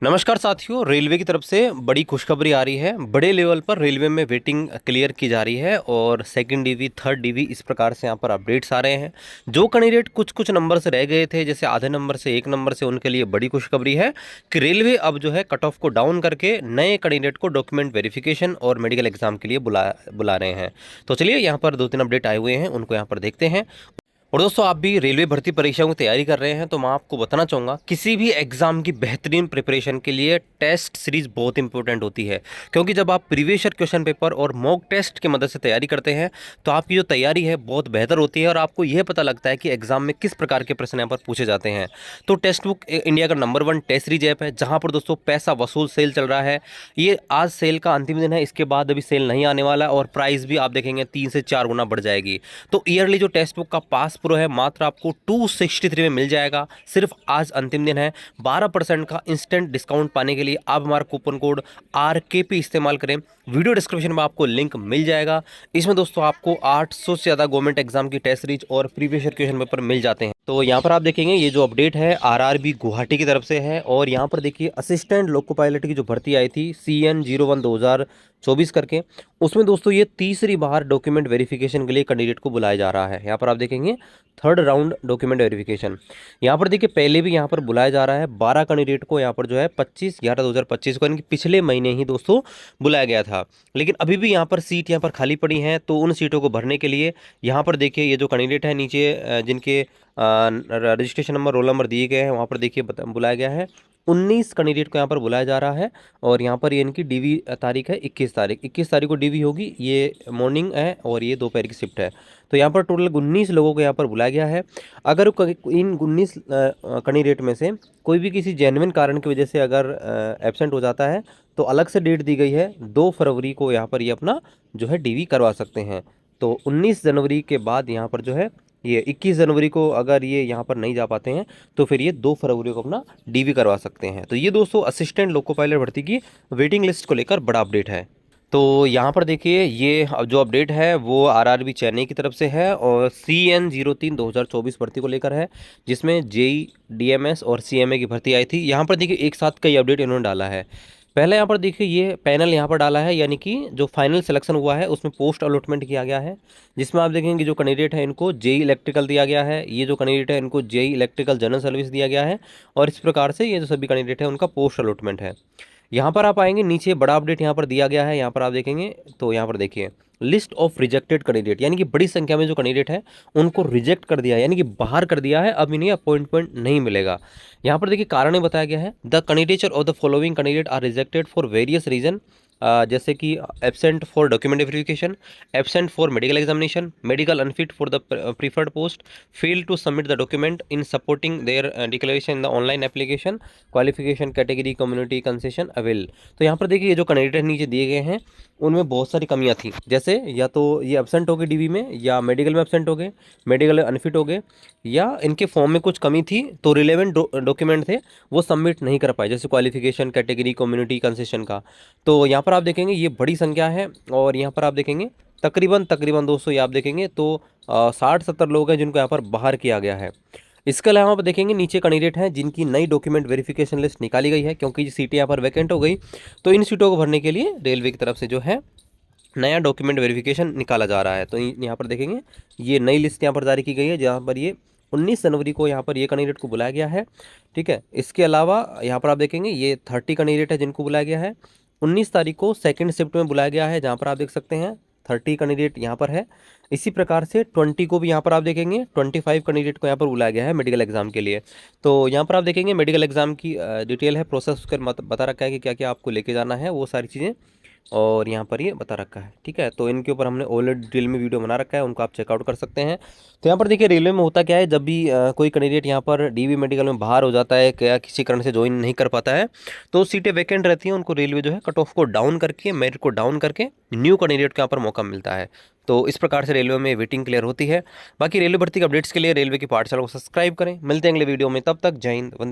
नमस्कार साथियों, रेलवे की तरफ से बड़ी खुशखबरी आ रही है। बड़े लेवल पर रेलवे में वेटिंग क्लियर की जा रही है और सेकंड डीवी, थर्ड डीवी इस प्रकार से यहाँ पर अपडेट्स आ रहे हैं। जो कैंडिडेट कुछ कुछ नंबर से रह गए थे, जैसे आधे नंबर से, एक नंबर से, उनके लिए बड़ी खुशखबरी है कि रेलवे अब जो है कट ऑफ को डाउन करके नए कैंडिडेट को डॉक्यूमेंट वेरिफिकेशन और मेडिकल एग्जाम के लिए बुला रहे हैं। तो चलिए यहाँ पर दो तीन अपडेट आए हुए हैं, उनको यहाँ पर देखते हैं। और दोस्तों, आप भी रेलवे भर्ती परीक्षाओं की तैयारी कर रहे हैं तो मैं आपको बताना चाहूँगा, किसी भी एग्जाम की बेहतरीन प्रिपरेशन के लिए टेस्ट सीरीज बहुत इंपॉर्टेंट होती है। क्योंकि जब आप प्रीवियस ईयर क्वेश्चन पेपर और मॉक टेस्ट की मदद से तैयारी करते हैं तो आपकी जो तैयारी है बहुत बेहतर होती है और आपको यह पता लगता है कि एग्जाम में किस प्रकार के प्रश्न यहाँ पर पूछे जाते हैं। तो टेक्स्ट बुक इंडिया का नंबर 1 टेस्ट सीरीज ऐप है, जहाँ पर दोस्तों पैसा वसूल सेल चल रहा है। ये आज सेल का अंतिम दिन है, इसके बाद अभी सेल नहीं आने वाला और प्राइस भी आप देखेंगे 3 से 4 गुना बढ़ जाएगी। तो ईयरली जो टेक्स्ट बुक का पास प्रो है मात्र आपको 263 में मिल जाएगा। सिर्फ आज अंतिम दिन है। 12% का इंस्टेंट डिस्काउंट पाने के लिए आप हमारा कूपन कोड RKP इस्तेमाल करें। वीडियो डिस्क्रिप्शन में आपको लिंक मिल जाएगा। इसमें दोस्तों आपको 800 से ज़्यादा गवर्नमेंट एग्जाम की टेस्ट सीरीज और प्रीवियस ईयर क्वेश्चन पेपर मिल जाते हैं। तो यहाँ पर आप देखेंगे ये जो अपडेट है RRB गुवाहाटी की तरफ से है। और यहाँ पर देखिए असिस्टेंट लोको पायलट की जो भर्ती आई थी CN01 2024 करके, उसमें दोस्तों ये तीसरी बार डॉक्यूमेंट वेरिफिकेशन के लिए कैंडिडेट को बुलाया जा रहा है। यहाँ पर आप देखेंगे थर्ड राउंड डॉक्यूमेंट वेरिफिकेशन। यहाँ पर देखिए पहले भी यहाँ पर बुलाया जा रहा है 12 कैंडिडेट को। यहाँ पर जो है 25/11/2025 को, यानी कि पिछले महीने ही दोस्तों बुलाया गया था। लेकिन अभी भी यहाँ पर सीट यहाँ पर खाली पड़ी हैं, तो उन सीटों को भरने के लिए यहाँ पर देखिए ये जो कैंडिडेट है नीचे जिनके रजिस्ट्रेशन नंबर, रोल नंबर दिए गए हैं, वहाँ पर देखिए बुलाया गया है 19 कैंडिडेट को यहाँ पर बुलाया जा रहा है। और यहाँ पर ये इनकी डीवी तारीख है 21 तारीख को डीवी होगी। ये मॉर्निंग है और ये दोपहर की शिफ्ट है। तो यहाँ पर टोटल 19 लोगों को यहाँ पर बुलाया गया है। अगर इन 19 कैंडिडेट में से कोई भी किसी जेन्युइन कारण की वजह से अगर एब्सेंट हो जाता है तो अलग से डेट दी गई है 2 फरवरी को यहाँ पर ये अपना जो है डीवी करवा सकते हैं। तो 19 जनवरी के बाद यहाँ पर जो है ये 21 जनवरी को अगर ये यहाँ पर नहीं जा पाते हैं तो फिर ये 2 फरवरी को अपना डीवी करवा सकते हैं। तो ये दोस्तों असिस्टेंट लोको पायलट भर्ती की वेटिंग लिस्ट को लेकर बड़ा अपडेट है। तो यहाँ पर देखिए ये जो अपडेट है वो RRB चेन्नई की तरफ से है और CN03 2024 भर्ती को लेकर है, जिसमें JEE DMS और CMA की भर्ती आई थी। यहाँ पर देखिए एक साथ कई अपडेट इन्होंने डाला है। पहले यहाँ पर देखिए ये पैनल यहाँ पर डाला है, यानी कि जो फाइनल सिलेक्शन हुआ है उसमें पोस्ट अलॉटमेंट किया गया है, जिसमें आप देखेंगे जो कैंडिडेट है इनको JEE इलेक्ट्रिकल दिया गया है। ये जो कैंडिडेट है इनको JEE इलेक्ट्रिकल जनरल सर्विस दिया गया है। और इस प्रकार से ये जो सभी कैंडिडेट है उनका पोस्ट अलॉटमेंट है। यहाँ पर आप आएंगे नीचे बड़ा अपडेट यहाँ पर दिया गया है। यहाँ पर आप देखेंगे तो यहाँ पर देखिए लिस्ट ऑफ रिजेक्टेड कैंडिडेट, यानी कि बड़ी संख्या में जो कैंडिडेट है उनको रिजेक्ट कर दिया है, यानी कि बाहर कर दिया है। अब इन्हें अपॉइंटमेंट नहीं मिलेगा। यहाँ पर देखिए कारण बताया गया है, the candidature of the following candidate are rejected for various reason, जैसे कि absent for document verification, absent for medical examination, medical unfit for the preferred post, fail to submit the document in supporting their declaration in the online application, qualification category community concession avail. तो यहाँ पर देखिए ये जो candidate नीचे दिए गए हैं उनमें बहुत सारी कमियां थी, जैसे या तो ये एब्सेंट हो गए डीवी में, या मेडिकल में एब्सेंट हो गए, मेडिकल में अनफिट हो गए, या इनके फॉर्म में कुछ कमी थी तो रिलेवेंट डॉक्यूमेंट थे वो सबमिट नहीं कर पाए, जैसे क्वालिफिकेशन कैटेगरी कम्युनिटी कंसेशन का। तो यहाँ पर आप देखेंगे ये बड़ी संख्या है। और यहाँ पर आप देखेंगे तकरीबन तकरीबन दोस्तों ये आप देखेंगे तो 60-70 लोग हैं जिनको यहाँ पर बाहर किया गया है। इसके अलावा आप देखेंगे नीचे कैंडिडेट हैं जिनकी नई डॉक्यूमेंट वेरिफिकेशन लिस्ट निकाली गई है, क्योंकि सीटें यहाँ पर वैकेंट हो गई। तो इन सीटों को भरने के लिए रेलवे की तरफ से जो है नया डॉक्यूमेंट वेरिफिकेशन निकाला जा रहा है। तो यहाँ पर देखेंगे ये नई लिस्ट यहाँ पर जारी की गई है, जहाँ पर ये 19 जनवरी को यहाँ पर ये कैंडिडेट को बुलाया गया है। ठीक है, इसके अलावा यहाँ पर आप देखेंगे ये 30 कैंडिडेट है जिनको बुलाया गया है। 19 तारीख को सेकंड शिफ्ट में बुलाया गया है, जहाँ पर आप देख सकते हैं 30 कैंडिडेट यहाँ पर है। इसी प्रकार से 20 को भी यहाँ पर आप देखेंगे 25 कैंडिडेट को यहाँ पर बुलाया गया है मेडिकल एग्जाम के लिए। तो यहाँ पर आप देखेंगे मेडिकल एग्जाम की डिटेल है, प्रोसेस उसके बता रखा है कि क्या क्या आपको लेके जाना है, वो सारी चीज़ें और यहाँ पर ये बता रखा है। ठीक है, तो इनके ऊपर हमने ऑलरेडी डिटेल में वीडियो बना रखा है, उनको आप चेकआउट कर सकते हैं। तो यहाँ पर देखिए रेलवे में होता क्या है, जब भी कोई कैंडिडेट यहाँ पर डीवी मेडिकल में बाहर हो जाता है, क्या किसी कारण से ज्वाइन नहीं कर पाता है, तो सीटें वैकेंट रहती हैं, उनको रेलवे जो है कट ऑफ को डाउन करके, मेरिट को डाउन करके न्यू कैंडिडेट को यहाँ पर मौका मिलता है। तो इस प्रकार से रेलवे में वेटिंग क्लियर होती है। बाकी रेलवे भर्ती के अपडेट्स के लिए रेलवे की पाठशाला को सब्सक्राइब करें। मिलते हैं अगले वीडियो में, तब तक जय हिंद, वंदे